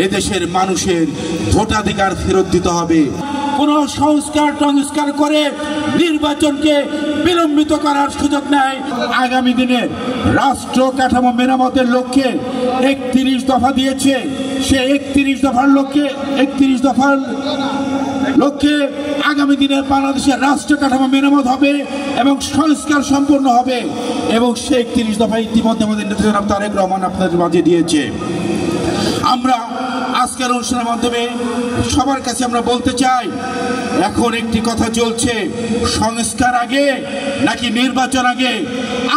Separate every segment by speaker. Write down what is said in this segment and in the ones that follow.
Speaker 1: এদেশের মানুষের ভোটাধিকার ফেরত দিতে হবে। কোন সংস্কার করে নির্বাচনকে বিলম্বিত করার সুযোগ নাই। আগামী দিনের রাষ্ট্র কাঠামো মেরামতের লক্ষ্যে 31 দফা দিয়েছে। সে 31 দফার লক্ষ্যে আগামী দিনে বাংলাদেশের রাষ্ট্র কাঠামো মেরামত হবে এবং সংস্কার সম্পূর্ণ হবে এবং সেই 31 দফা ইতিমধ্যে আমাদের নেতা জনাব তারেক রহমান আপনাদের মাঝে দিয়েছে। আমরা আজকের অনুষ্ঠানের মাধ্যমে সবার কাছে আমরা বলতে চাই, এখন একটি কথা চলছে, সংস্কার আগে নাকি নির্বাচন আগে?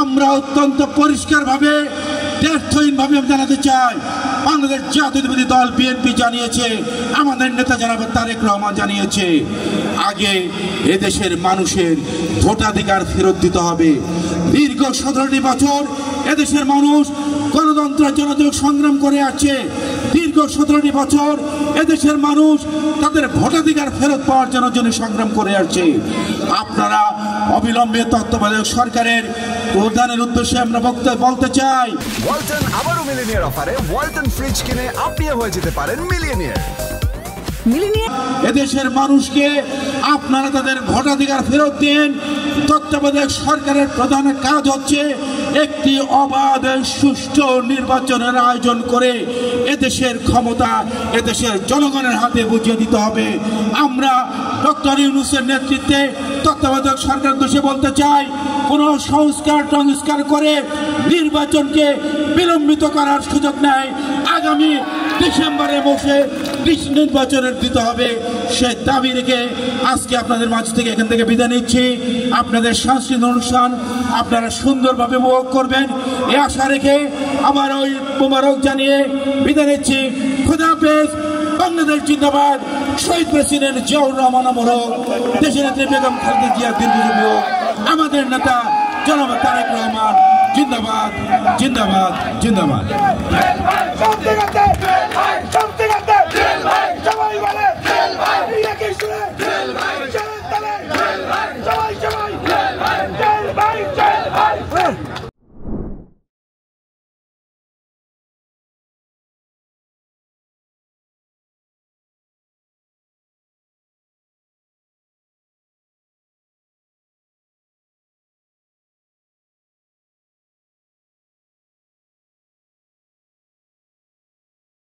Speaker 1: আমরা অত্যন্ত পরিষ্কারভাবে দ্ব্যর্থহীনভাবে জানাতে চাই, বাংলাদেশ জাতীয়তাবাদী দল বিএনপি জানিয়েছে, আমাদের নেতা জনাব তারেক রহমান জানিয়েছে, আগে এদেশের মানুষের ভোটাধিকার ফেরত দিতে হবে। দীর্ঘ 17টি বছর এদেশের মানুষ গণতন্ত্রের জন্য সংগ্রাম করে আছে। দীর্ঘ 17টি বছর এদেশের মানুষ তাদের ভোটাধিকার ফেরত পাওয়ার জন্য সংগ্রাম করে আসছে। আপনারা অবিলম্বে তত্ত্বাবধায়ক সরকারের প্রধানের উদ্দেশ্যে আমরা বলতে চাই,
Speaker 2: ওয়ালটন আবারও মিলিনিয়ার অফারে ওয়ালটন ফ্রিজ কিনে আপনিও হয়ে যেতে পারেন মিলিয়নিয়ার।
Speaker 1: এদেশের মানুষকে আপনারা তাদের ভোটাধিকার ফেরত দিন। তত্ত্বাবধায়ক সরকারের প্রধান কাজ হচ্ছে একটি অবাধ সুষ্ঠু নির্বাচনের আয়োজন করে এদেশের ক্ষমতা এদেশের জনগণের হাতে বুঝিয়ে দিতে হবে। আমরা ডক্টর ইউনূসের নেতৃত্বে তত্ত্বাবধায়ক সরকার দেশে বলতে চাই, কোন সংস্কার করে নির্বাচনকে বিলম্বিত করার সুযোগ নাই। আগামী ডিসেম্বরে বসে নির্বাচনের দিতে হবে, সে দাবি রেখে আজকে আপনাদের মাঝ থেকে এখান থেকে বিদায় নিচ্ছি। আপনাদের সাংস্কৃতিক অনুষ্ঠান আপনারা সুন্দরভাবে উপভোগ করবেন এই আশা রেখে আমার ওই মোবারক জানিয়ে বিদায় নিচ্ছি। খোদা হাফেজ। বাংলাদেশ জিন্দাবাদ। শহীদ প্রেসিডেন্ট জিয়াউর রহমান অমর, দেশের নেত্রী বেগম খালেদা জিয়া দীর্ঘজীবী হোক। আমাদের নেতা জনাব তারেক রহমান জিন্দাবাদ, জিন্দাবাদ, জিন্দাবাদ।